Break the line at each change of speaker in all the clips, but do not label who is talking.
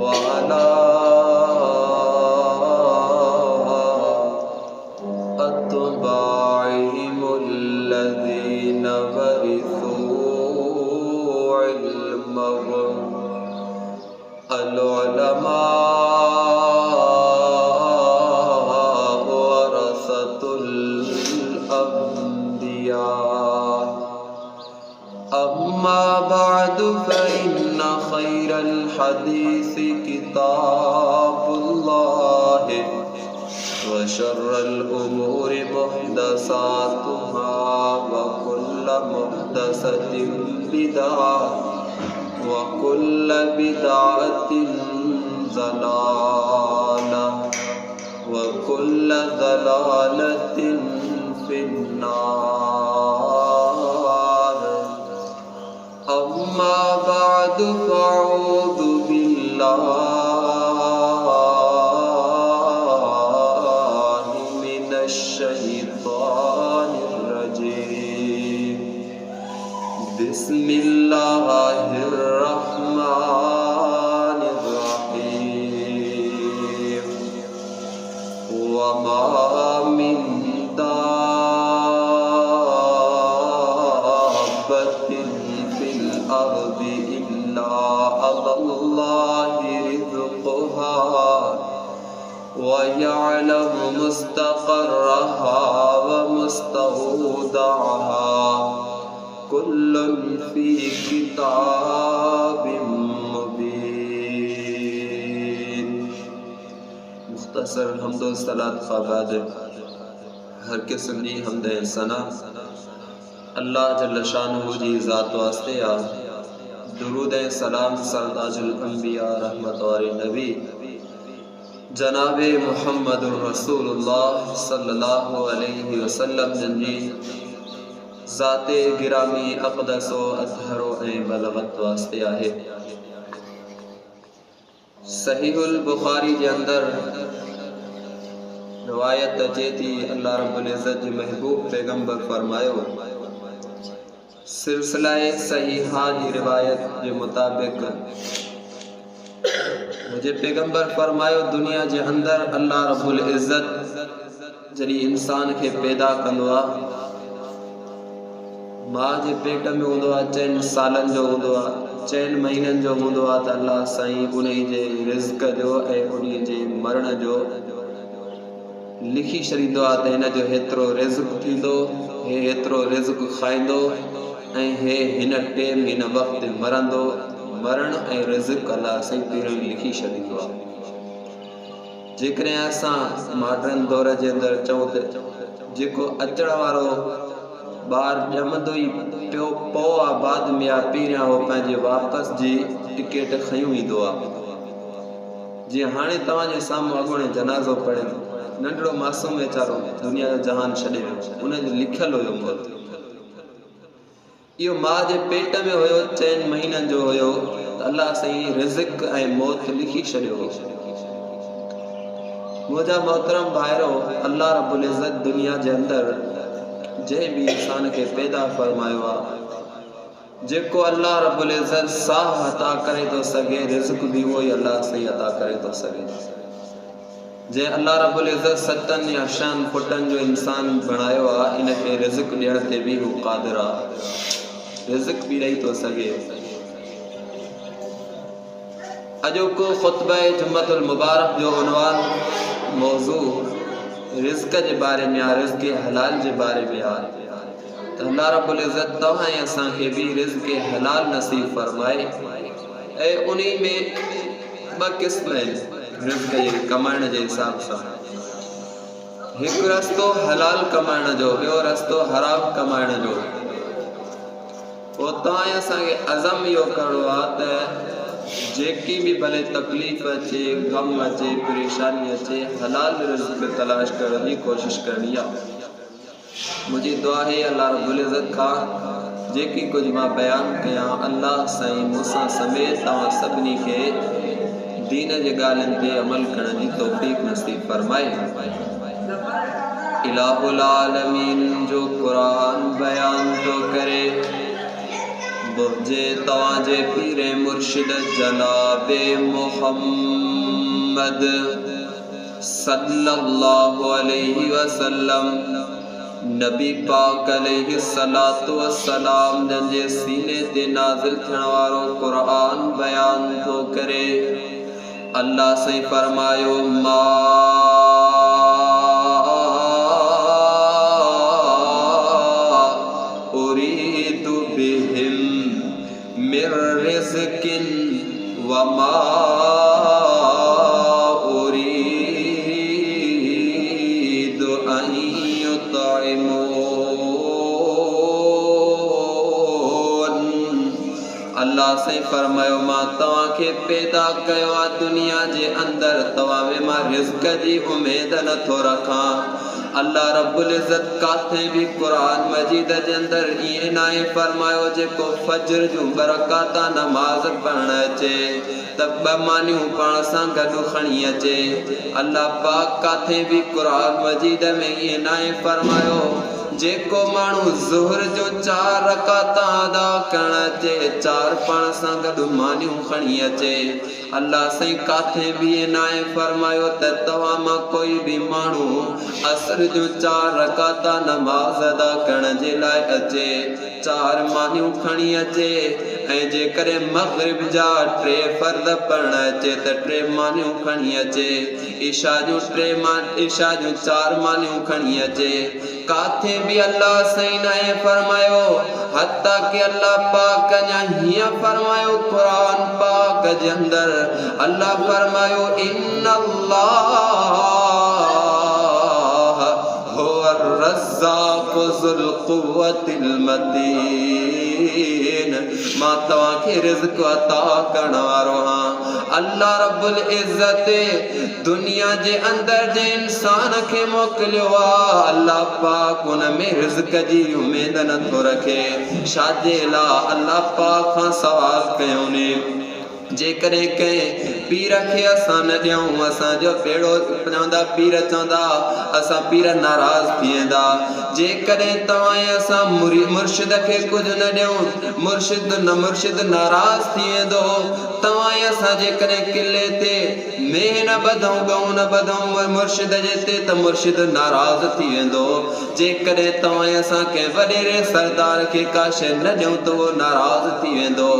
वाला अत्बाइहिमुल्लज़ीन वरिसू इल्महुम अल-उलमा वरसतुल अंबिया अम्मा बअदु फ़इन्न खैरल हदीसी किताबुल्लाह व शर्रल उमूरि मुहदसातुहा व कुल्लु मुहदसतिन बिदअह व कुल्लु बिदअतिन ज़लालह व कुल्लु ज़लालतिन फिन्नार अम्मा बअदु फ़अऊज़ु बिल्लाहि मिनश शैतानिर रजीम बिस्मिल्लाहिर रहमानिर रहीम वमा मिन दाब्बतिन फिल अर्दि इल्ला अल्लाहि रिज़्क़ुहा व यअलमु मुस्तक़र्रहा व मुस्तौदअहा कुल्लुन फ़ी किताबिम मुबीन। मुख्तसर हम्दो सलात ख़ाबाद हर किस्म जी हमद सना अल्लाह जल्ल शानुहु जी ज़ात वास्ते आ। दुरूद सलाम सरताजुल अंबिया रहमत वारे नबी जनाबे मुहम्मदुर रसूलुल्लाह सल्लल्लाहु अलैहि वसल्लम जंजी ज़ाते गिरामी अक़दसो अतहरो ऐं बलगत वास्ते आहे। सहीहुल बुखारी जे अंदर रिवायत अचे थी अल्लाह रब्बुल इज़्ज़त जे महबूब पैगंबर फरमायो सिलसिलाए सहीहा जी रिवायत जे मुताबिक मुझे पैगंबर फरमायो दुनिया जे अंदर अल्लाह रब्बुल इज़्ज़त जॾहिं इंसान खे पैदा कंदो आहे माँ जे पेट में हूंदो आहे 4 सालनि जो हूंदो आहे 4 महीननि जो हूंदो आहे त अल्लाह साईं उन जे रिज़्क़ जो ऐं उन जे मरण जो लिखी छॾींदो आहे त हिन जो हेतिरो रिज़्क़ थींदो हे हेतिरो रिज़्क़ खाईंदो ऐं हे हिन टेम हिन वक़्तु मरंदो। मरण ऐं रिज़्क़ अल्लाह साईं पहिरियों लिखी छॾींदो आहे। जेकॾहिं असां मॉडर्न दौर जे अंदरि चऊं त जेको अचण वारो ॿार ॼमंदो ई पियो पोइ आहे बाद में आहे पहिरियां हो पंहिंजे वापसि जी टिकेट खयूं ईंदो आहे। जीअं हाणे तव्हांजे साम्हूं अॻोणे जनाज़ो पढ़े नंढड़ो मासूम वीचारो दुनिया जो जहान छॾे वियो उनजो लिखियलु हुयो मौत। इहो माउ जे पेट में हुयो 4 महीननि जो हुयो त अल्लाह साईं रिज़्क़ ऐं मौत लिखी छॾियो हो। मुंहिंजा मोहतरम भाइरो अल्लाह रब्बुल इज़्ज़त दुनिया जे अंदरि जंहिं बि इंसान खे पैदा फरमायो आहे जेको अल्लाह रब्बुल इज़्ज़त साह अता करे थो सघे रिज़्क़ बि उहो ई अल्लाह साईं अता करे थो सघे। जंहिं अल्लाह रब्बुल इज़्ज़त 7 या 6 फुटनि जो इंसान बणायो आहे इन खे रिज़्क़ ॾियण ते बि हू क़ादिर आहे रिज़्क़ बि ॾेई थो सघे। अॼोको ख़ुतबा जुम्मतुल मुबारक जो उनवान मौज़ू रिज़्क़ जे बारे में आहे रिज़्क़ हलाल जे बारे में आहे त अल्लाह रब्बुल इज़्ज़त तव्हां ऐं असांखे बि रिज़्क़ हलाल नसीब फरमाए ऐं उन में 2 क़िस्म आहिनि रिज़्क़ जे कमाइण जे हिसाब सां। हिकु रस्तो हलाल कमाइण जो ॿियो रस्तो हराम कमाइण जो। पोइ तव्हां ऐं असांखे अज़म इहो करिणो आहे त जेकी भी भले तकलीफ़ अचे गम अचे परेशानी अचे हलाल रिज़्क़ तलाश करण की कोशिश करनी है। मुझे दुआ है अल्लाह रब्बुल इज़्ज़त का जेकी कुछ मां बयान कया अल्लाह साईं मूसा समेत तव्हां सभिनी खे दीन जे ॻाल्हियुनि ते अमल करण जी तौफ़ीक़ नसीब फरमाए। इलाहुल आलमीन जो कुरान बयान तो करे बुझे तवाजे पीरे मुर्शिद जनाबे मुहम्मद सल्लल्लाहु अलैहि वसल्लम नबी पाक अलैहि सलातु वस्सलाम जंहिंजे सीने ते नाज़िल थियण वारो क़ुरान बयान थो करे। अल्लाह से फरमायो मा उरीदु बिहिम मिर रिज़्किन व मा अल्लाह से फरमायो मां तव्हां खे पैदा कयो आहे दुनिया जे अंदर तव्हां में मां रिज़्क़ जी उमेद नथो रखां। अल्लाह रब्बुल इज़्ज़त काथे भी कुरान मजीद जे अंदर इहे नाहे फरमायो जेको फजर जूं बरकाता नमाज़ पढ़ण अचे त ॿ मानियूं पाण सां गॾु खणी अचे। अल्लाह पाक काथे भी कुरान मजीद में इहे नाहे फरमायो जेको माण्हू ज़ुहर जो 4 रकाता अदा करण अचे 4 पाण सां गॾु मानियूं खणी अचे। अल्लाह साईं काथे भी नाहे फरमायो त तव्हां मां कोई भी माण्हू असर जो 4 रकाता नमाज़ अदा करण जे लाइ अचे 4 मानियूं खणी अचे ऐं जेकॾहिं मग़रिब जा 3 फ़र्ज़ पढ़ण अचे त 3 मानियूं खणी अचे इशा जूं 4 मानियूं खणी अचे। काथे भी अल्लाह सही नाहे फरमायो हत्ता कि अल्लाह पाक अञा हीअं फरमायो कुरान पाक जे अंदर अल्लाह फरमायो इन्नल्लाह हुवर रज़्ज़ाक़ु ज़ुल क़ुव्वतिल मतीन मां तव्हां खे रिज़्क़ अता करण वारो हां। अल्लाह रब्बुल इज़्ज़त दुनिया जे अंदर जे इंसान खे मोकिलियो आहे अल्लाह पाक उन में रिज़्क़ जी उमेद नथो रखे छाजे लाइ अल्लाह पाक खां सवाल कयो ने जेकॾहिं कंहिं पीर खे असां न ॾियूं असांजो बेड़ो चवंदा पीर चवंदा असां पीर नाराज़ थी वेंदा। जेकॾहिं तव्हां असां मुर्शिद खे कुझु न ॾियूं मुर्शिद नाराज़ थी वेंदो। तव्हां असां जेकॾहिं किले ते मेह न ॿधूं ॻऊं न ॿधूं मुर्शिद जे ते त मुर्शिद नाराज़ थी वेंदो। जेकॾहिं तव्हां असां कंहिं वॾेरे सरदार खे का शइ न ॾियूं त उहो नाराज़ थी वेंदो।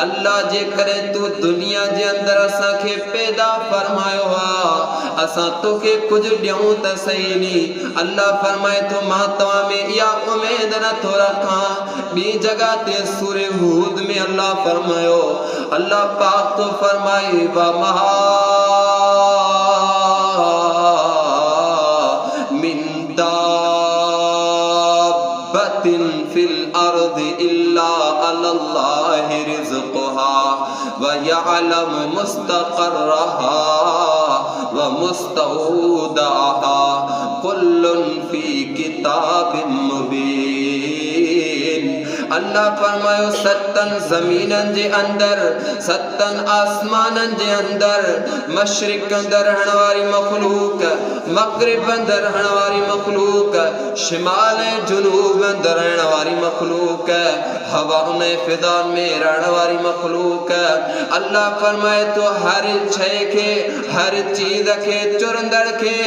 अल्लाह जेकॾहिं तूं दुनिया जे अंदर असांखे पैदा फरमायो आहे असां तोखे कुझु ॾियूं त सही नी। अल्लाह फरमाए थो मां तव्हां में इहा उमेद नथो रखां। ॿी जगह ते सूरे हूद में अल्लाह फरमायो अल्लाह पाक तो फरमाए वमा मिन दाब्बतिन फिल अर्दि इल्ला अल्लाहि रिज़्क़ुहा व यअलमु मुस्तक़र्रहा व मुस्तौदअहा कुल्लुन फी किताबिन मुबीन। अल्लाह फरमायो 7 ज़मीनन जे अंदर 7 आसमानन जे अंदर मशरिक अंदर रहण वारी मखलूक मगरिब अंदर रहण वारी मखलूक शिमाल ऐं जुनूब अंदर रहण वारी मखलूक हवाउन ऐं फिज़ाउन में रहण वारी मखलूक अल्लाह फरमाए तो हर शइ खे हर चीज़ खे चुरंदड़ खे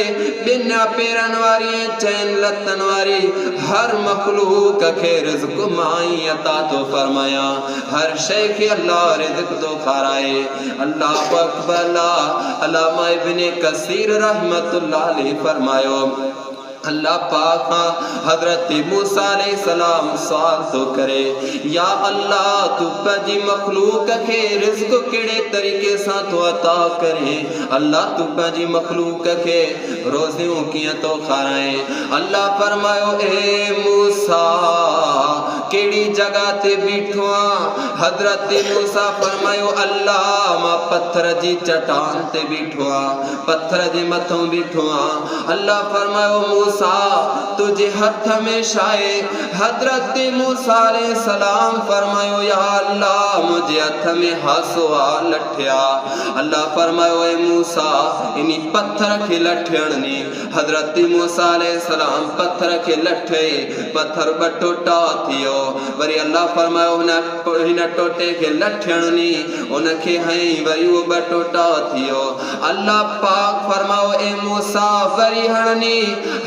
2 पेरन वारी ऐं 4 लतन वारी हर मखलूक खे रिज़्क़ मां अता तो फरमाया। हर शय के अल्लाह रिज़्क़ तो खाराए। अल्लाह अकबर। अल्लामा इब्ने कसीर रहमतुल्लाह अलैहि फरमायो अल्लाह पाक हजरत मूसा अलैहिस्सलाम सवाल तो करे या अल्लाह तू पंहिंजी मखलूक के रिज़्क़ केड़े तरीके सां तो अता करे। अल्लाह तू पंहिंजी मखलूक के रोज़ियूं कीअं तो खाराए। अल्लाह फरमायो ए मूसा केड़ी जगह ते बीठो आ। हजरत मूसा फरमायो अल्लाह मां पत्थर जी चट्टान ते बीठो आ पत्थर जे मथों बीठो आ। अल्लाह फरमायो मूसा मूसा तुझे हथ में शाए। हजरत मूसा अलैहिस्सलाम फरमायो या अल्लाह मुझे हथ में हासुआ लठया। अल्लाह फरमायो ए मूसा इनी पत्थर खे लठणनी। हजरत मूसा अलैहिस्सलाम पत्थर खे लठे, पत्थर बटोटा थियो। वरी अल्लाह फरमायो हिन टोटे खे लठणनी, उनखे हई वरी वो बटोटा थियो। अल्लाह पाक फरमाओ ए मूसा वरी हणनी,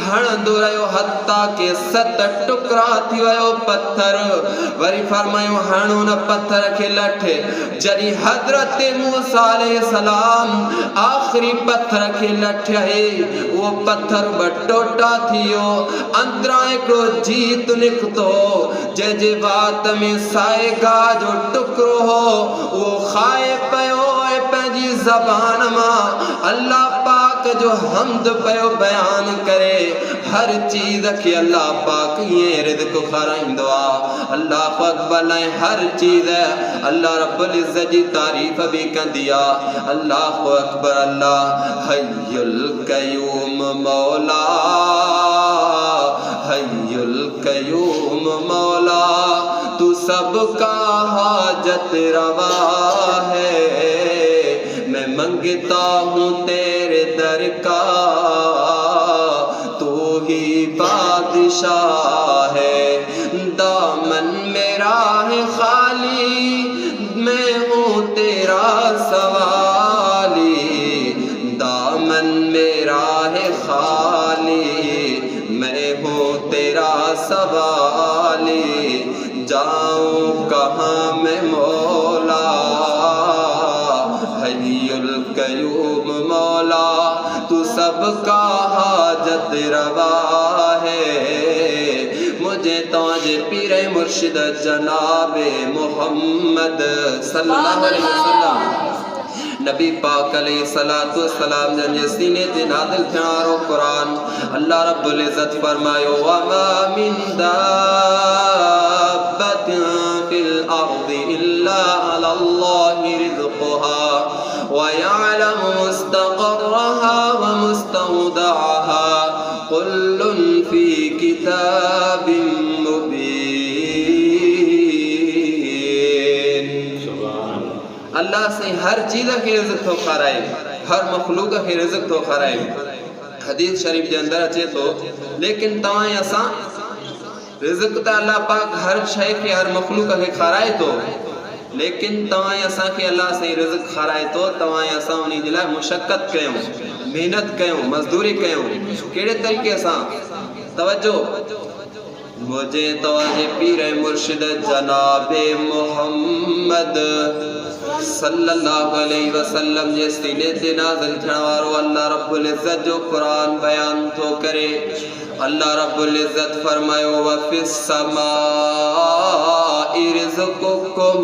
हणंदो रहियो हत्ता के 7 टुकड़ा थी वयो पत्थर। वरी फरमायो हण उन पत्थर खे लठ। जॾहिं हजरत मूसा अलैहिस्सलाम आखिरी पत्थर खे लठ है, वो पत्थर बटोटा थियो। अंदरा हिकिड़ो जीत निकतो, जंहिंजे वात में साए गाह जो टुकड़ो हो, वो खाए पयो ऐं पंहिंजी ज़बान मां अल्लाह पाक जो हमद पयो बयान करे। हर चीज के अल्लाह पाक ये रिज़्क़ खाराइंदो आ। अल्लाह अकबर ऐं हर चीज अल्लाह रब्बुल इज्जत जी तारीफ़ भी कंदी आ। अल्लाह अकबर। अल्लाह हय्युल क़य्यूम मौला, हय्युल क़य्यूम मौला, तू सबका हाजत रवा है। मैं मंगता हूँ तेरे दर का, तू ही बादशाह है। दामन मेरा है खाली, मैं हूँ तेरा सवाली। दामन मेरा है खाली, मैं हूँ तेरा सवाली। जाऊँ कहाँ मैं मौला, हय्युल क़य्यूम मौला, तू सबका हाजत रवा है। मुझे ताजे पीरे मुर्शिद जनाबे मोहम्मद सल्लल्लाहु अलैहि वसल्लम नबी पाक अलैहिस्सलातु वस्सलाम जंहिंजे सीने ते नाज़िल थियण वारो क़ुरान, अल्लाह रब्बुल इज़्ज़त फरमायो वमा मिन दाब्बतिन फिल अर्दि इल्ला अलल्लाहि रिज़्क़ुहा व यअलमु मुस्तक़र्रहा व मुस्तौदअहा कुल्लुन फी किताबिन मुबीन। अल्लाह से हर चीज़ के रिज़्क़ थो खाराए, हर मखलूक के रिज़्क़ थो खाराए। हदीस शरीफ के अंदर अचे तो, लेकिन तवां असां रिज़्क़ त अल्लाह पाक हर शय के हर मखलूक के खाराए तो, लेकिन तवां असां के अल्लाह से रिज़्क़ खाराए तो तवां असां उन जे लाइ मुशक्क़त कयूं, मेहनत कयूं, मज़दूरी कयूं। कहिड़े तरीक़े सां? तवज्जो। मुझे तवाजे पीर मुर्शिद जनाबे मोहम्मद सल्लल्लाहु अलैहि वसल्लम जे सीने ते नाज़िल थियण वारो अल्लाह रब्बुल इज़्ज़त जो क़ुरान बयान थो करे। अल्लाह रब्बुल इज़्ज़त फरमायो व फिस समाई रिज़्क़ुकुम,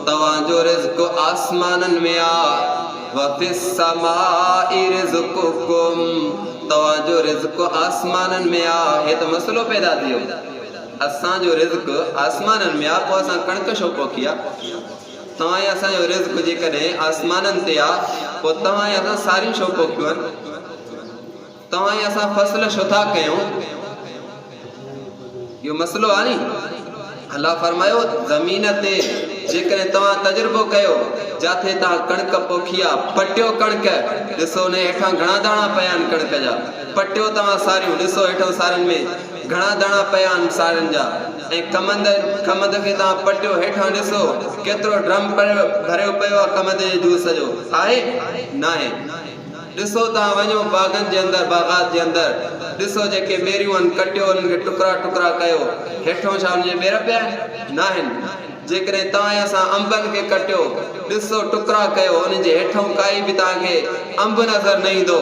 तवाजो रिज़्क़ आसमानन में आ। व फिस समाई रिज़्क़ुकुम, तवाजो रिज़्क़ आसमानन में आ। हे तो मसलो पैदा थियो, असां जो रिज़्क़ आसमानन में आ, पोइ असां कणक छो पोखी आ? तवां असां जो रिज़्क़ जेकॾहिं आसमानन ते आ, पोइ तवां असां सारियूं छो पोखियूं आहिनि? तवां असां फसल छो था कयूं? इहो मसलो आहे नी। अल्लाह फरमायो ज़मीन ते जेकॾहिं तव्हां तजुर्बो कयो, जाथे तव्हां कणक पोखी आहे, पटियो कणक, ॾिसो उन हेठां घणा दाणा पिया आहिनि कणक जा। पटियो तव्हां सारियूं, ॾिसो हेठां सारियुनि में घणा दाणा पिया आहिनि सारियुनि जा। ऐं कमंद खे तव्हां पटियो, हेठां ॾिसो केतिरो ड्रम भरियो पियो आहे कमंद जे जूस जो, आहे न आहे? ॾिसो तव्हां वञो बागनि जे अंदरि, बागात जे अंदरि, ॾिसो जेके बेरियूं आहिनि कटियो, उन्हनि खे टुकड़ा टुकड़ा कयो, हेठों छा उनजे ॿेर पिया आहिनि? न आहिनि। जेकॾहिं तव्हां असां अंबनि खे कटियो, ॾिसो टुकड़ा कयो, उनजे हेठों काई बि तव्हांखे अंब नज़र न ईंदो।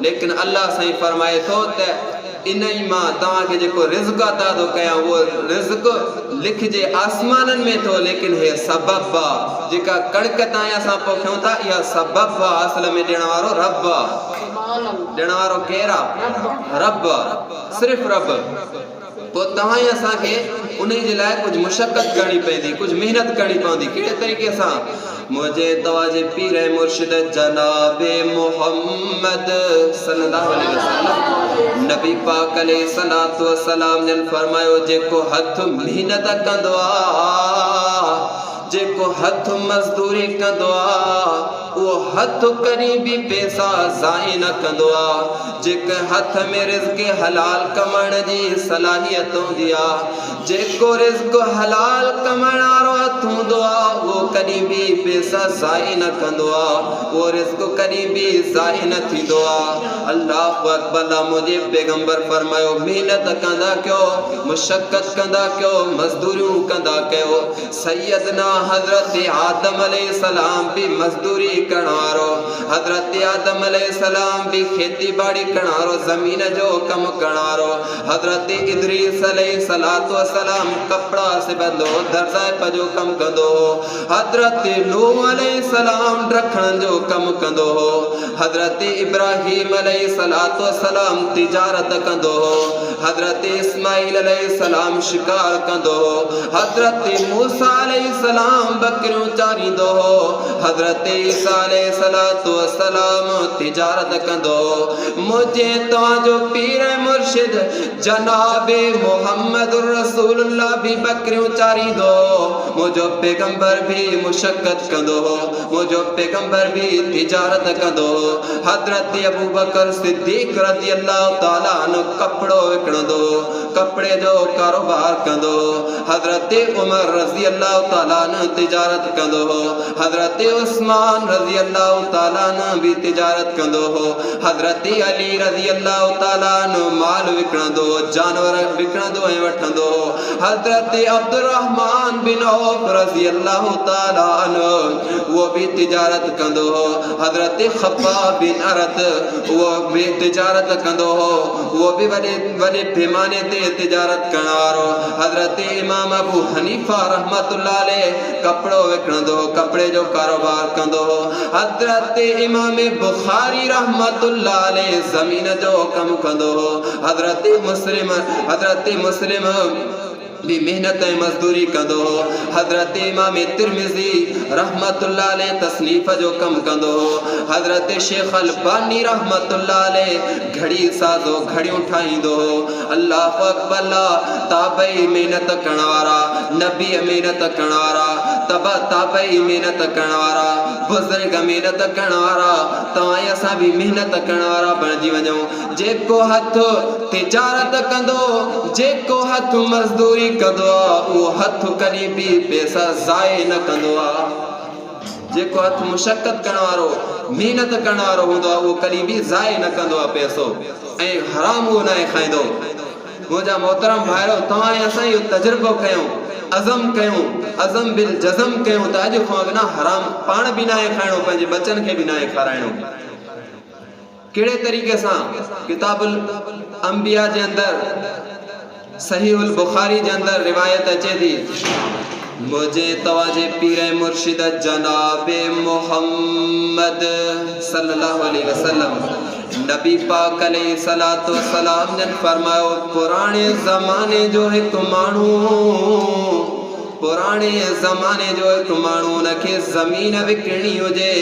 लेकिन अल्लाह साईं फरमाए थो त इन ई मां तव्हांखे जेको रिज़्क़ अता थो कयां, उहो रिज़्क़ लिखजे आसमाननि में थो, लेकिन हे सबब आहे। जेका कणक तव्हां असां पोखियूं था, इहा सबब आहे, असल में ॾियण वारो रब आहे। ॾियण वारो केरु आहे? रब आहे, सिर्फ़ु रब। पोइ तव्हां असांखे उन जे लाइ कुझु मुशक़त करणी पवंदी, कुझु महिनत करणी पवंदी। कहिड़े तरीक़े सां? मुझे तवाजे पीर मुर्शिद जनाबे मोहम्मद सल्लल्लाहु अलैहि वसल्लम नबी पाक अलैहि सलातो वसलाम जन फरमायो जेको हथ मेहनत कंदो आ जेको हथ मजदूरी कंदो आ वो हथ करी भी पैसा ज़ाई न कंदो आ जेके हथ में रिज़्क़ हलाल कमाइण जी सलाहियत हूंदी आ जेको रिज़्क़ हलाल कमाइण वारो हथ हूंदो आ वो कॾहिं भी पैसा ज़ाई न कंदो आ वो रिज़्क़ कॾहिं भी ज़ाई न थींदो आ अल्लाहु अकबर मुझे पैगंबर फरमायो मेहनत कंदा कयो मुशक्क़त कंदा कयो मजदूरियूं कंदा कयो सैयदना हज़रत आदम अलैहिस्सलाम भी मजदूरी करण वारो हज़रत आदम अलैहिस्सलाम भी खेती बाड़ी करण वारो ज़मीन जो कम करण वारो हज़रत इद्रीस अलैहिस्सलातु वस्सलाम कपड़ा सिबंदो दर्ज़ाए जो कम कंदो हो हज़रत नूह अलैहिस्सलाम रखण जो कम कंदो हो हज़रत इब्राहीम अलैहिस्सलातु वस्सलाम तिजारत कंदो हो हज़रत इस्माइल अलैहिस्सलाम शिकार कंदो हो हज़रत मूसा अलैहिस्सलाम बकरियों चारींदो हो हज़रत ईसा अलैहिस्सलातु वस्सलाम तिजारत कंदो मुझे तवाजो पीर मुर्शिद जनाबे मोहम्मदुर रसूलुल्लाह भी बकरियों चारींदो मुझो पैगंबर भी मुशक्क़त कंदो मुझो पैगंबर भी तिजारत कंदो हज़रत अबू बकर सिद्दीक़ रज़ियल्लाहु ताला अन्हु कपड़ो विकणंदो कपड़े जो कारोबार कंदो हज़रत उमर रज़ियल्लाहु ताला अन्हु तिजारत कंदो हज़रत उस्मान रज़ियल्लाहु ताला अन्हु भी तिजारत कंदो हज़रत अली रज़ियल्लाहु ताला अन्हु माल विकणंदो जानवर विकणंदो ऐं वठंदो हज़रत अब्दुर्रहमान बिन औफ रज़ियल्लाहु ताला अन्हु वो भी तिजारत कंदो हज़रत खब्बाब बिन अरत वो भी तिजारत कंदो वो भी वॾे वॾे पैमाने ते तिजारत करण वारो हज़रत इमाम अबू हनीफा रहमतुल्लाह अलैह कपड़ो विकणंदो कपड़े जो कारोबार कंदो हज़रत इमाम बुखारी रहमतुल्लाह अलैह ज़मीन जो कम कंदो हज़रत मुस्लिम भी मेहनत मजदूरी कंदो हज़रत इमाम तिरमिज़ी रहमतुल्लाह अलैह तसनीफ़ जो कम कंदो हज़रत शेख अलबानी रहमतुल्लाह अलैह घड़ी साज़ो घड़ियों ठाहींदो अल्लाहु अकबर ताबई मेहनत करण वारा नबी मेहनत करण वारा तबा ताबई मेहनत करण वारा बुज़ुर्ग मेहनत करण वारा तव्हां असां भी मेहनत करण वारा बणिजी वञो जेको हथ तिजारत कंदो जेको हथ मजदूरी कंदो वो हथ कॾहिं भी पैसा ज़ाए न कंदो जेको हथ मुशक्क़त करण वारो मेहनत करण वारो हूंदो वो कॾहिं भी ज़ाए न कंदो पैसो ऐं हराम वो न खाईंदो मुंहिंजा मोहतरम भाइरो तव्हां असां इहो तजुर्बो कयूं अज़म बिल जज़म कयूं त अॼु खां अॻिना हराम पाण भी न खाइणो पंहिंजे बचनि खे भी न खाराइणो कहिड़े तरीक़े सां किताबुल अंबिया जे अंदर सहीहुल बुखारी जे अंदर रिवायत अचे थी मुझे तवाजे पीर मुर्शिद जनाबे मोहम्मद सल्लल्लाहु अलैहि वसल्लम नबी पाक अलैहि सलातो वसलाम ने फरमायो पुराने ज़माने जो एक माण्हू उनखे ज़मीन विकिणी हुजे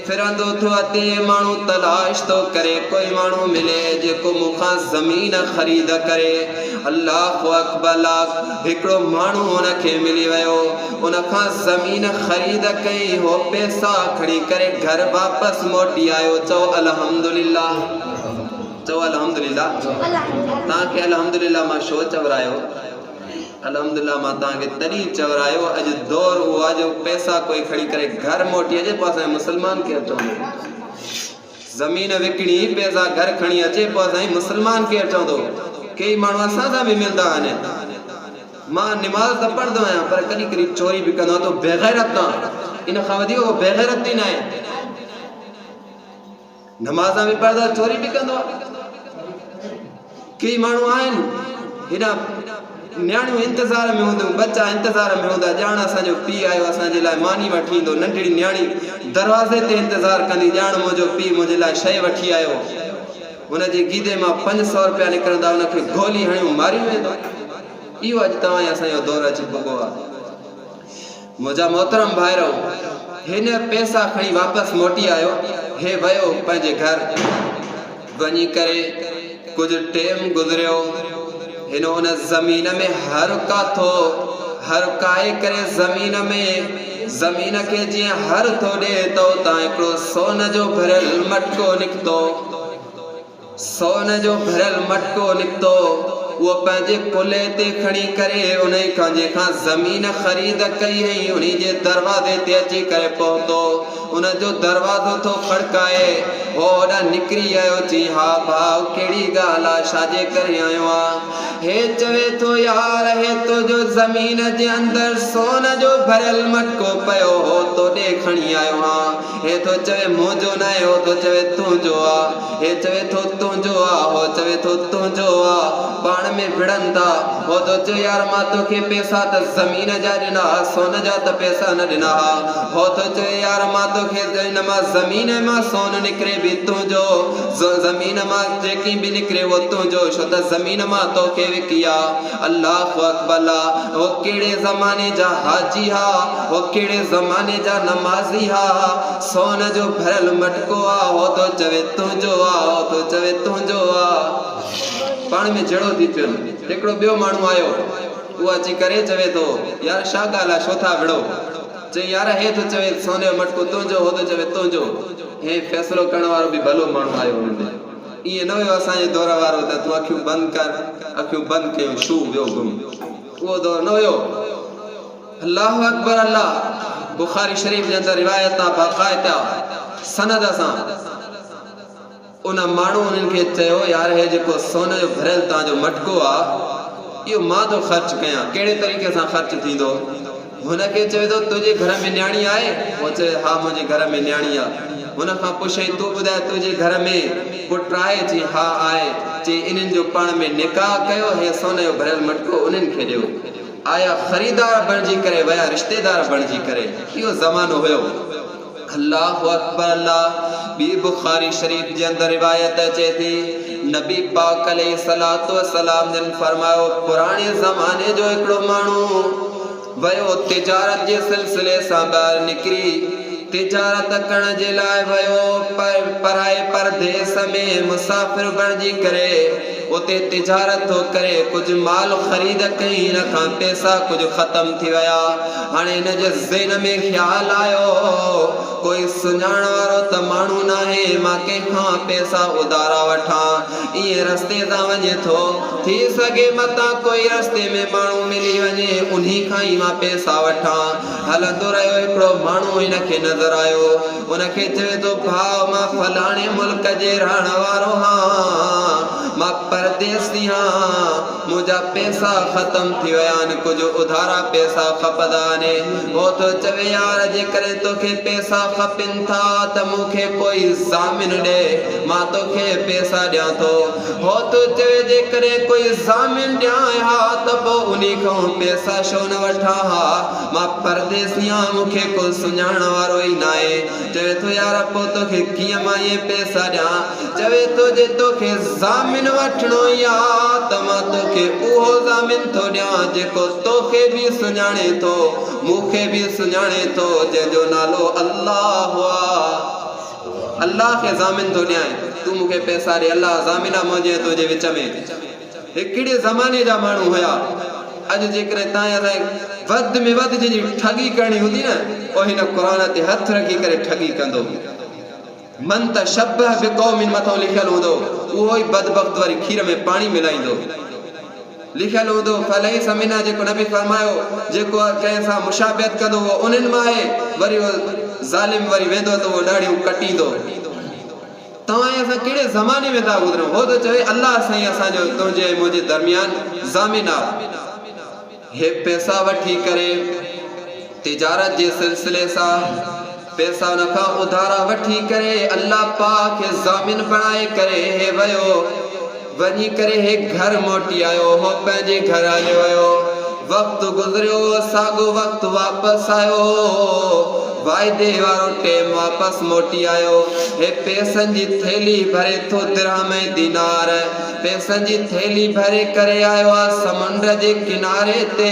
फिरंदो थो अते माण्हू तलाश तो करे कोई माण्हू मिले जेको मूंखां ज़मीन ख़रीद करे अल्लाहु अकबर हिकिड़ो माण्हू उनखे मिली वियो उनखां ज़मीन ख़रीद कई हो पैसा खणी करे घर वापसि मोटी आयो चओ अल्हम्दुलिल्लाह तव्हांखे अल्हम्दुलिल्लाह मां छो चवरायो अल्हम्दुलिल्लाह मां तव्हांखे तॾहिं चवरायो अॼु दौर उहो आहे जो पैसा कोई खणी करे घर मोटी अचे पोइ असांजे मुस्लमान खे चवंदो ज़मीन विकिणी पैसा घर खणी अचे पोइ असांजे मुस्लमान खे चवंदो कई माण्हू असां सां बि मिलंदा आहिनि मां निमाज़ त पढ़ंदो आहियां पर कॾहिं कॾहिं चोरी बि कंदो आहियां तो बेग़ैरत इन खां वधीक उहो बेग़ैरत ई न आहे नमाज़ बि पढ़ंदो चोरी बि कंदो कई माण्हू आहिनि हेॾा न्याणियूं इंतज़ार में हूंदियूं बच्चा इंतज़ार में हूंदा ॼाण असांजो पीउ आयो असांजे लाइ मानी वठी ईंदो नंढड़ी न्याणी दरवाज़े ते इंतज़ार कंदी ॼाण मुंहिंजो पीउ मुंहिंजे लाइ शइ वठी आयो हुनजे गीदे मां 500 रुपया निकिरंदा हुनखे गोली हणियूं मारी वेंदो इहो अॼु तव्हां असांजो दौर अची पुॻो आहे मुंहिंजा मोहतरम भाइरो हिन पैसा खणी वापस मोटी आयो। हे वयो पंहिंजे घर वञी करे कुछ टाइम गुज़रियो। हिन उन ज़मीन में हर काथो हर काए करे ज़मीन में ज़मीन के जीअं हर थो ॾे तो उतां हिकिड़ो सोन जो भरियल मटको निकितो। सोन जो भरियल मटको निकितो। वो पंहिंजे कुले ते खणी करे उन खां जेखां ज़मीन ख़रीद कई हुई उन जे दरवाज़े ते अची करे पहुतो। उन जो दरवाज़ो थो खड़काए। हो ओॾा निकिरी आयो। चई हा भाउ कहिड़ी ॻाल्हि आहे, छाजे करे आयो आहे? हे चवे थो यार हे तुंहिंजो ज़मीन जे अंदरि सोन जो भरियल मटको पियो हो तोॾे खणी आयो आहियां। हे थो चवे मुंहिंजो न आहे, हो थो चवे तुंहिंजो आहे। हे चवे थो तुंहिंजो आहे, हो चवे थो तुंहिंजो आहे। पाण में विढ़नि था। हो थो चवे यार मां तोखे पैसा त ज़मीन जा ॾिना, सोन जा त पैसा न ॾिना। हो थो चवे यार मां तोखे हिन मां ज़मीन मां सोन निकिरे भी तुंहिंजो, ज़मीन मां जेकी भी निकिरे वो तुंहिंजो, छो त ज़मीन मां तोखे विकी आहे। अल्लाहु अकबर। हो कहिड़े ज़माने जा हाजी हा, हो कहिड़े ज़माने जा नमाज़ी हा। सोन जो भरियल मटको आहे। हो थो चवे तुंहिंजो आहे, हो थो चवे तुंहिंजो आहे। पाण में जड़ो थी पियो। हिकिड़ो ॿियो माण्हू आयो। उहो अची करे चवे थो यार छा ॻाल्हि आहे, छो था विढ़ो? चई यार हे थो चवे सोने जो मटको तुंहिंजो, हो थो चवे तुंहिंजो। हे फ़ैसिलो करण वारो बि भलो माण्हू आयो हुन। ईअं न हुयो असांजे दौर वारो त तूं अखियूं बंदि कर, अखियूं बंदि कयूं शू वियो गुम। उहो दौर न हुयो। अल्लाहु अकबर। अल्लाह बुखारी शरीफ़ जे अंदरि रिवायत आहे बाक़ाइदा सनद सां। उन माण्हू उन्हनि खे चयो यार हे जेको सोन जो भरियल तव्हांजो मटको आहे इहो मां थो ख़र्च कयां। कहिड़े तरीक़े सां ख़र्च थींदो? हुनखे चवे थो तुंहिंजे घर में न्याणी आहे? उहो चवे हा मुंहिंजे घर में न्याणी आहे। हुन खां पुछे तूं ॿुधाए तुंहिंजे घर में पुटु आहे? चई हा आहे। चई इन्हनि जो पाण में निकाह कयो, हे सोन जो भरियल मटको उन्हनि खे ॾियो। आया ख़रीदार बणिजी करे वया रिश्तेदार बणिजी करे। इहो ज़मानो हुयो। अल्लाहु अकबर। अल्लाह बी बुखारी शरीफ जे अंदरि रिवायत अचे थी नबी पाक अलैहिस्सलातु वस्सलाम जन फरमायो पुराणे ज़माने जो हिकिड़ो माण्हू वयो तिजारत जे सिलसिले सां ॿाहिरि निकिरी तिजारत करण जे लाइ वयो। पराए परदेस में मुसाफ़िर बणिजी करे उते तिजारत थो करे। कुझु माल ख़रीद कई, हिन खां पैसा कुझु ख़तम थी विया। हाणे हिन जे ज़हन में ख़्यालु आयो कोई सुञाण वारो त माण्हू न आहे, मां कंहिंखां पैसा उधारा वठां। ईअं रस्ते तां वञे थो, थी सघे मतां कोई रस्ते में माण्हू मिली वञे उन्ही खां ई मां पैसा वठां। हलंदो रहियो। हिकिड़ो माण्हू हिनखे नज़र आयो। उनखे चवे थो भाउ मां फलाणे मुल्क जे रहण वारो हां, मां परदेसी हां, मुंहिंजा पैसा ख़तम थी विया आहिनि, कुझु उधारा पैसा खपंदा आहिनि। हो थो चवे यार जेकॾहिं तोखे पैसा खपनि था त मूंखे कोई ज़ामिन ॾे, मां तोखे पैसा ॾियां थो। हो थो चवे जेकॾहिं कोई ज़ामिन ॾियां हा त पोइ उन्ही खां पैसा छो न वठां हा, मां परदेसी आहियां, मूंखे को सुञाण वारो ई न आहे। चवे थो यार पोइ तोखे कीअं मां इहे पैसा ॾियां? चवे थो जे तोखे ज़ामिन वठिणो ई आहे त मां तोखे उहो ज़ामिन थो ॾियां जेको तोखे बि सुञाणे थो, मूंखे बि सुञाणे थो, जंहिंजो नालो अल्लाह आहे। अल्लाह खे ज़ामिन थो ॾियां। तूं मूंखे पैसा ॾे, अल्लाह ज़ामिन आहे मुंहिंजे तुंहिंजे विच में। हिकिड़े ज़माने जा माण्हू हुया। अॼु जेकॾहिं तव्हां असांखे वधि में वधि जंहिंजी ठगी करणी हूंदी न पोइ हिन क़ुरान ते हथ रखी करे ठगी कंदो। मन तशब्बह बिक़ौमिन मथां लिखियल हूंदो, उहो ई बदबख्त वरी खीर में पाणी मिलाईंदो। लिखियल हूंदो फलैस मिना, जेको नबी फरमायो जेको कंहिं सां मुशाबियत कंदो उहो उन्हनि मां आहे। वरी उहो ज़ालिम वरी वेंदो त उहो ॾाढियूं कटींदो। तव्हां असां कहिड़े ज़माने में था गुज़रूं? हो थो चवे अल्लाह साईं असांजो तुंहिंजे मुंहिंजे दरमियान ज़ामिन आहे। हे पैसा वठी करे तिजारत जे सिलसिले सां पैसा उन खां उधारा वठी करे अल्लाह पाक खे ज़ामिन बणाए करे हे वयो, वञी करे हे घर मोटी आयो। हो पंहिंजे घर हलियो वियो। वक़्तु गुज़रियो, साॻियो वक़्तु वापसि आयो। वाइदे वारो टेम वापस मोटी आयो हे पैसन जी थैली भरे थो दिरहम दीनार पैसन जी थैली भरे करे आयो आ समुंड जे किनारे ते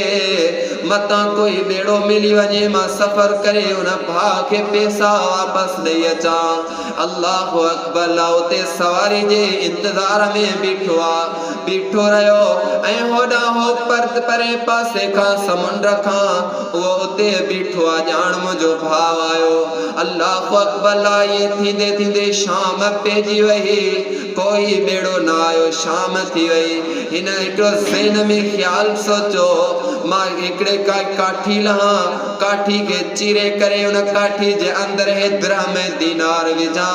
मता कोई बेड़ो मिली वने मां सफर करे उन भा के पैसा वापस दई अचा अल्लाह अकबर लाउते सवारी जे इंतजार में बीठो रहो ऐ होडा हो परत परे पासे का समुंड का वो उते बीठो आ जान मुझो भाव आयो अल्लाह अकबर ला ये थींदे थींदे शाम पेजी वही कोई बेड़ो ना आयो शाम थी वही हिन एकड़ो ज़हन में ख्याल सोचो मां एकड़े का काठी लहा काठी के चीरे करे उन काठी जे अंदर है दिरहम दीनार विझा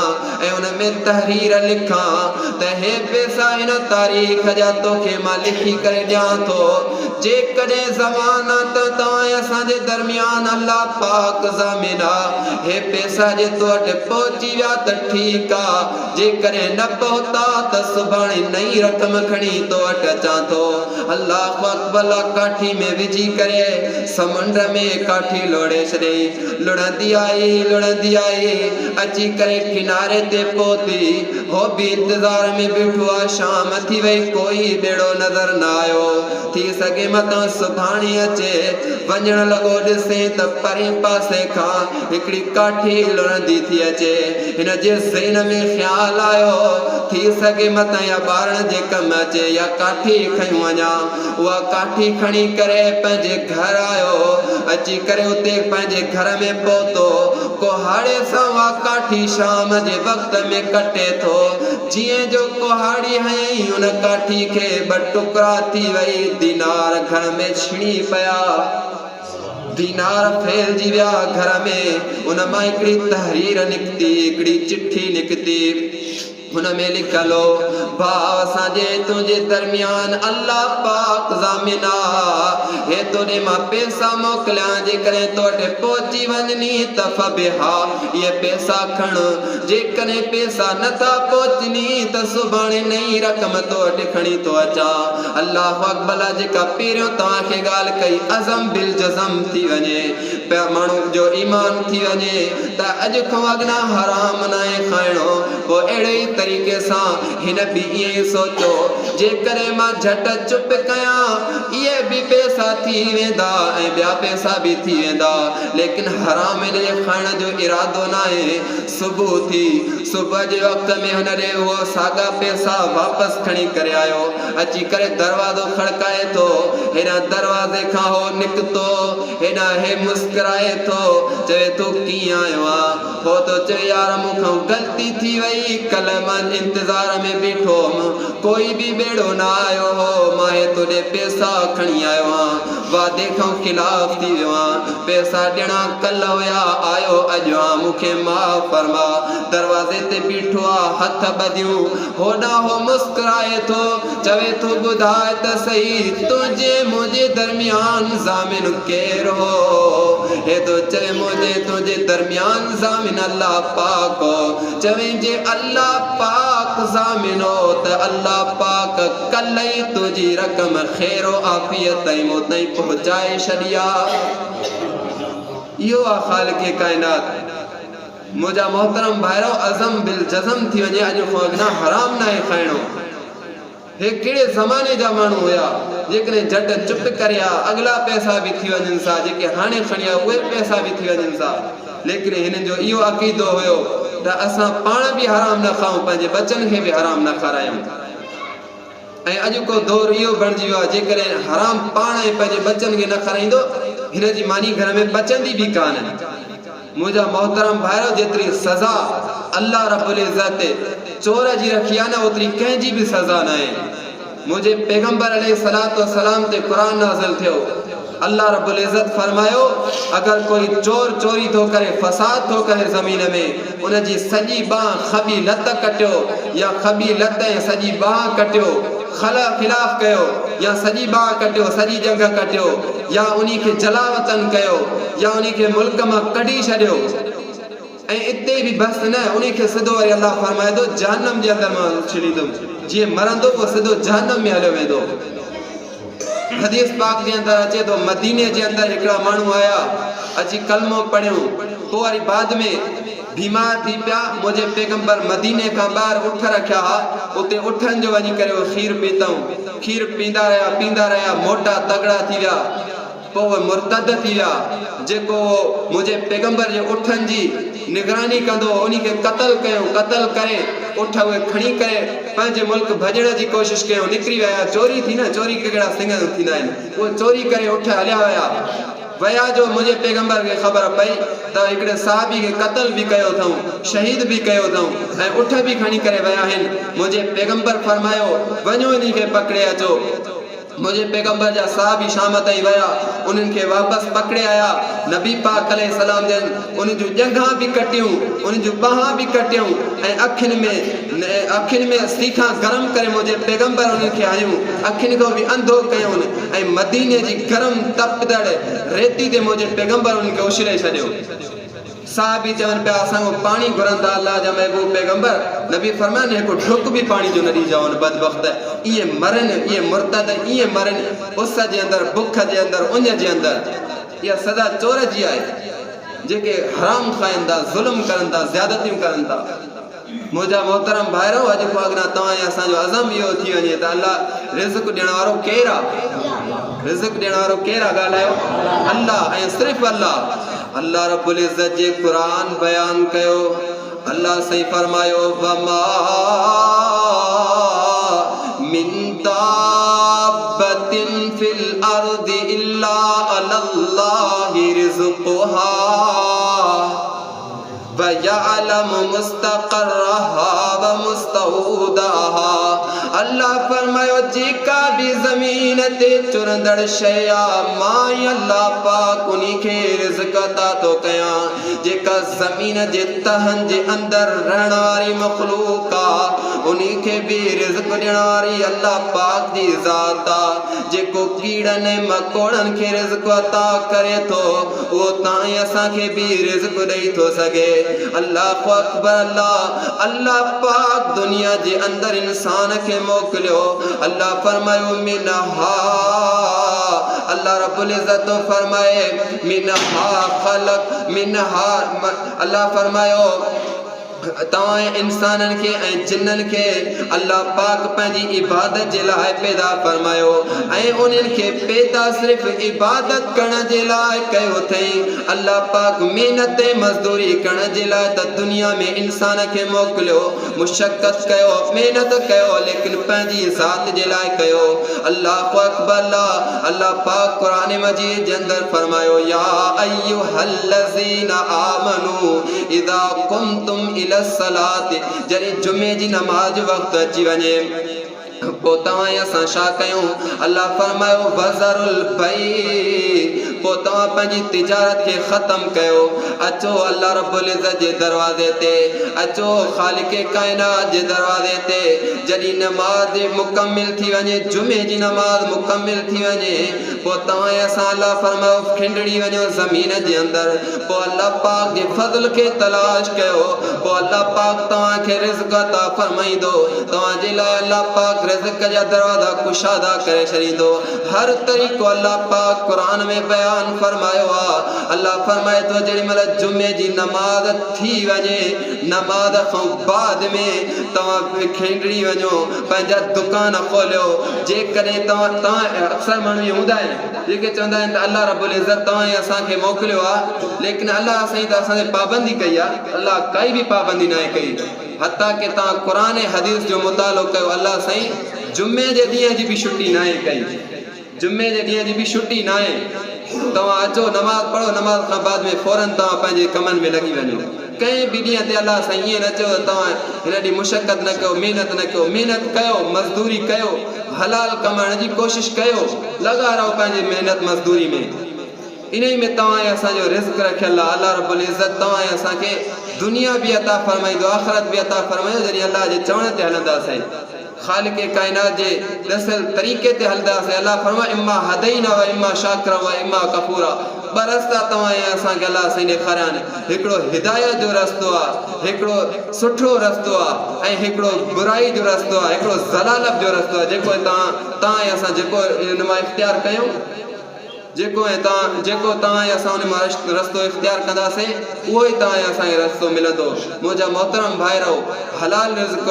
ए उन में तहरीर लिखा त हे पैसा इन तारीख जा तोखे मां लिखी करे ॾियां थो जे कॾहिं ज़माना त तव्हां असांजे दरमियान अल्लाह पाक ज़ामिना हे पैसा जे तो वटि पहुची विया त ठीकु आहे जे कॾहिं न पहुता त सुभाणे नई रक़म खणी तो वटि अचां थो अल्लाह अकबर काठी में विझी करे समुंड में काठी लोड़े छॾई लुड़ंदी आई अची करे किनारे ते पहुती हो भी इंतजार में बीठो आ शाम थी वई कोई बेड़ो नजर न आयो थी सके मता सुभाणे अचे वञण लॻो ॾिसे त परे पासे खां हिकिड़ी काठी लुड़ंदी थी अचे हिन जे ज़हन में ख़्याल आयो थी सके मता या ॿारनि जे कम अचे या काठी खयूं वञा उहा काठी खणी करे पंहिंजे घर आयो अची करे उते पंहिंजे घर में पहुतो कोहाड़े सां उहा काठी शाम जे वक़्त में कटे थो जीअं जो कोहाड़ी हयई उन काठी खे ॿ टुकड़ा थी वई दीनार घर में छिणी पिया दीनार फैलजी विया घर में उन मां हिकिड़ी तहरीर निकिती हिकिड़ी चिट्ठी निकिती हुन में लिखलो भाव असांजे तुंहिंजे दरमियान अल्लाह पाक ज़ामिना हे तोॾे मां पैसा मोकिलियां जेकॾहिं तो वटि पहुची वञनी त फबिहा इहे पैसा खण जेकॾहिं पैसा नथा पहुचनी त सुभाणे नई रक़म तो वटि खणी थो अचां अल्लाह अकबर जेका पहिरियों तव्हांखे ॻाल्हि कई अज़म बिल जज़म थी वञे पिया माण्हू जो ईमान थी वञे त अॼु खां अॻिना हराम न आहे खाइणो पोइ अहिड़े ई तरीक़े सां हिन बि ईअं ई सोचो जेकॾहिं मां झट चुप कयां इहे बि पैसा थी वेंदा ऐं ॿिया पैसा बि थी वेंदा लेकिन हराम ॾे खाइण जो इरादो न आहे सुबुह थी सुबुह जे वक़्त में हुन ॾे उहो साॻा पैसा वापसि खणी करे आयो अची करे दरवाज़ो खड़काए थो हिन दरवाज़े खां हो निकितो हिन हे मुस्कुराए थो चवे थो कीअं आयो आहे हो तो चवे यार मूंखां ग़लती थी वई कल्ह मां इंतज़ार में बीठो हुअमि कोई भी बेड़ो न आयो हो मां तोॾे पैसा खणी आयो आहियां वादे खां खिलाफ़ थी वियो आहियां पैसा ॾियणा कल्ह हुया आयो अॼु आहियां मूंखे माफ़ फरमा दरवाज़े ते बीठो आहे हथ ॿधियूं होॾां हो मुस्कुराए थो चवे थो ॿुधाए त सही तुंहिंजे मुंहिंजे दरमियान ज़ामिन केरु हो हे तो चवे मुंहिंजे तुंहिंजे दरमियान ज़ामिन अल्लाह पाक हो चवे जे अल्लाह पाक ज़ामिन हो त अल्लाह पाक कल्ह ई तुंहिंजी रक़म ख़ैर आफ़ियत ताईं मूं ताईं पहुचाए छॾी आहे इहो आहे ख़ालिक़े काइनात मुंहिंजा मोहतरम भाइरो अज़म बिल जज़म थी वञे अॼु खां अॻियां हराम न आहे खाइणो हे कहिड़े ज़माने जा माण्हू हुया जेकॾहिं झट चुप करे अगला पैसा भी थी वञनि सा जेके हाणे खणी उहे पैसा भी थी वञनि सा लेकिन हिन जो इहो अक़ीदो हुयो त असां पाण भी हराम न खाऊं पंहिंजे बचनि खे भी हराम न खारायूं ऐं अॼु को दौर इहो बणिजी वियो आहे जेकॾहिं हराम पाण ऐं पंहिंजे बचनि खे न खाराईंदो हिन जी मानी घर में बचंदी भी कान मुंहिंजा मोहतरम भाइरो जेतिरी सज़ा अल्लाह रब्बुल इज़्ज़त चोर जी रखी आहे न ओतिरी कंहिंजी भी सज़ा न आहे मुंहिंजे पैगंबर अलैहिस्सलातु वस्सलाम ते क़ुरान नाज़िल थियो अल्लाह रब्बुल इज़्ज़त फरमायो अगर कोई चोर चोरी थो करे फसाद थो करे ज़मीन में उन जी सॼी बाह खबी लत कटियो या खबी लत ऐं सॼी बाह कटियो खिलाफ़ कयो या सॼी बाह कटियो सॼी जंग कटियो या उन्ही खे जलावतन कयो या उन्ही खे मुल्क मां कढी छॾियो ऐं इते भी बस न उन्ही खे सिधो वरी अल्लाह फरमाए थो जहन्नम जे अंदर मां छॾींदुमि जीअं मरंदो पोइ सिधो जहन्नम में हलियो वेंदो हदीस पाक जे अंदर अचे थो मदीने जे अंदर हिकिड़ा माण्हू आया अची कलमो पढ़ियो पोइ वरी बाद में बीमार थी पिया मुंहिंजे पैगंबर मदीने खां ॿाहिरि उठ रखिया हा उते उठनि जो वञी करे खीर पीतऊं खीर पींदा रहिया मोटा तगड़ा थी विया पोइ मुर्तद थी विया जेको मुंहिंजे पैगंबर जे उठनि जी निगरानी कंदो उन्ही खे क़त्ल करे उठ उहे खणी करे पंहिंजे मुल्क भॼण जी कोशिश कयूं निकिरी विया चोरी थी न चोरी कहिड़ा सिंग थींदा आहिनि उहे चोरी करे उठ हलिया वया जो मुंहिंजे पैगंबर खे ख़बर पई त हिकिड़े साहबी खे क़त्ल बि कयो अथऊं शहीद बि कयो अथऊं ऐं उठ बि खणी करे विया आहिनि मुंहिंजे पैगंबर फरमायो वञो इन्ही खे पकड़े अचो मुझे पैगंबर जा साहबी शाम ताईं वया उन्हनि खे वापसि पकड़े आया नबी पाक अलैहि सलाम जन उन जो जंघा भी कटियूं उन जो बाहां भी कटियूं ऐं अखियुनि में सीखा गरम करे मुझे पैगंबर उन्हनि खे हयूं अखियुनि खां भी अंधो कयूं ऐं मदीने जी गरम तपदड़ रेती ते मुझे पैगंबर उन्हनि खे उछले छॾियो साहबी चवन पे असांखो पानी घुरंदा अल्लाह जा महबूब पैगंबर नबी फरमान हिकु ढुक भी पानी जो न ॾी जाओ बदबख्त ये मरन ये मुर्तद ये मरन उस जे अंदर बुख जे अंदर उन जे अंदर या सदा चोर जी आहे जेके हराम खाइंदा जुल्म करंदा ज्यादतियूं करंदा मुझा मोहतरम भाइरो अॼु को अगना तव्हां असांजो अज़म इहो थी वञे त अल्लाह रिज़्क़ ॾियण वारो केरु आहे रिज़्क़ ॾियण वारो केरु आहे ॻाल्हायो अल्लाह ऐं सिर्फ़ु अल्लाह रब्बुल इज़्ज़त जे क़ुरान बयान कयो अल्लाह सही फरमायो वमा मिन दाब्बतिन फिल अर्दि इल्ला अलल्लाहि रिज़्क़ुहा व यअलमु मुस्तक़र्रहा व मुस्तौदाहा अल्लाह फरमायो जेका भी ज़मीन ते चुरंदड़ शया मां अल्लाह पाक उन्ही खे रिज़्क़ अता तो कयां जेका ज़मीन जे तहन जे अंदर रहण वारी मखलूक आ उन्ही खे भी रिज़्क़ ॾियण वारी अल्लाह पाक जी ज़ात आ जेको कीड़नि मकोड़नि खे रिज़्क़ अता करे थो उहो ताईं असांखे भी रिज़्क़ ॾेई थो सघे अल्लाहु अकबर अल्लाह पाक दुनिया जे अंदर इंसान खे मोकिलियो अल्लाह फरमायो मिनहा अल्लाह रब्बुल इज़्ज़त फरमाए मिनहा खलक मिनहा अल्लाह फरमायो तवां इंसाननि खे ऐं जिन्ननि खे अल्लाह पाक पंहिंजी इबादत जे लाइ पैदा फरमायो ऐं उन्हनि खे पैदा सिर्फ़ इबादत करण जे लाइ कयो अथई अल्लाह पाक महिनत मज़दूरी करण जे लाइ त दुनिया में इंसान खे मोकिलियो मुशक्क़त कयो महिनत कयो लेकिन पंहिंजी ज़ात जे लाइ कयो अल्लाहु अकबर अल्लाह पाक क़ुरान मजीद जे अंदर फरमायो या अय्युहल्लज़ीना आमनू इज़ा कुंतुम सलात जरी जुमे जी नमाज वक्त अची वञे पोइ तव्हां असां छा कयूं अल्लाह फरमायो वज़रुल बई पोइ तव्हां पंहिंजी तिजारत खे ख़त्म कयो अचो अल्लाह रब्बुल इज़्ज़त जे दरवाज़े ते अचो ख़ालिक़ काइनात जे दरवाज़े ते जॾहिं नमाज़ मुकमिल थी वञे जुमे जी नमाज़ मुकमिल थी वञे पोइ तव्हां असां अल्लाह फरमायो खिंडड़ी वञो ज़मीन जे अंदर पोइ अल्लाह पाक जे फज़ल खे तलाश कयो पोइ अल्लाह पाक तव्हांखे रिज़्क़ अता फरमाईंदो तव्हांजे लाइ अल्लाह पाक रिज़्क़ जा दरवाज़ा कुशादा करे छॾींदो हर तरीक़ो अल्लाह पाक क़ुरान में बयान फरमायो आहे अल्लाह फरमाए थो जेॾी महिल जुमे जी नमाज़ थी वञे नमाज़ खां बाद में तव्हां खिंडड़ी वञो पंहिंजा दुकान खोलियो जेकॾहिं तव्हां अक्सर माण्हू हूंदा आहिनि जेके चवंदा आहिनि त अल्लाह रब्बुल इज़्ज़त तव्हां असांखे मोकिलियो आहे लेकिन अल्लाह साईं त असांजे पाबंदी कई आहे अल्लाह काई बि पाबंदी न कई हता कि तव्हां क़ुरान हदीस जो मुतालो कयो अल्लाह साईं जुमे जे ॾींहं जी बि छुटी न कई जुमे जे ॾींहं जी बि छुटी न तव्हां अचो नमाज़ पढ़ो नमाज़ खां बाद में फौरन तव्हां पंहिंजे कमनि में लॻी वञो कंहिं बि ॾींहं ते अल्लाह साईं ईअं न चयो तव्हां हिन ॾींहुं मुशक़त न कयो महिनत कयो मज़दूरी कयो हलाल कमाइण जी कोशिश कयो लॻा रहो पंहिंजी महिनत मज़दूरी में इन में तव्हां असांजो रिज़्क़ रखियल आहे अल्लाह रब्बुल इज़्ज़त तव्हां असांखे दुनिया बि अता फरमाईंदो आख़िरत बि अता फरमाईंदो जॾहिं अल्लाह जे चवण ते हलंदासीं ख़ालिक़ काइनात जे दसियल तरीक़े ते हलंदासीं अल्लाह फरमाए इम्मा हदैना व इम्मा शाकिरा व इम्मा कफूरा ॿ रस्ता तव्हां असांखे अल्लाह साईं ॾेखारिया आहिनि हिकिड़ो हिदायत जो रस्तो आहे हिकिड़ो सुठो रस्तो आहे ऐं हिकिड़ो बुराई जो रस्तो आहे हिकिड़ो ज़लालत जो रस्तो आहे जेको तव्हां असां जेको हिन मां इख़्तियार कयूं जेको तव्हां असां उन मां रस्तो इख्तियार कंदासीं उहो ई तव्हां असांखे रस्तो मिलंदो। मुंहिंजा मोहतरम भाइरो, हलाल रिज़्क़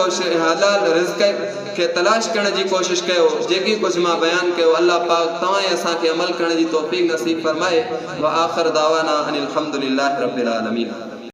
खे तलाश करण जी कोशिश कयो। जेकी कुझु मां बयानु कयो अल्लाह पाक तव्हां असांखे अमल करण जी तौफ़ीक़ नसीब फरमाए। व आख़िर दावाना अनिल हम्दुलिल्लाहि रब्बिल आलमीन।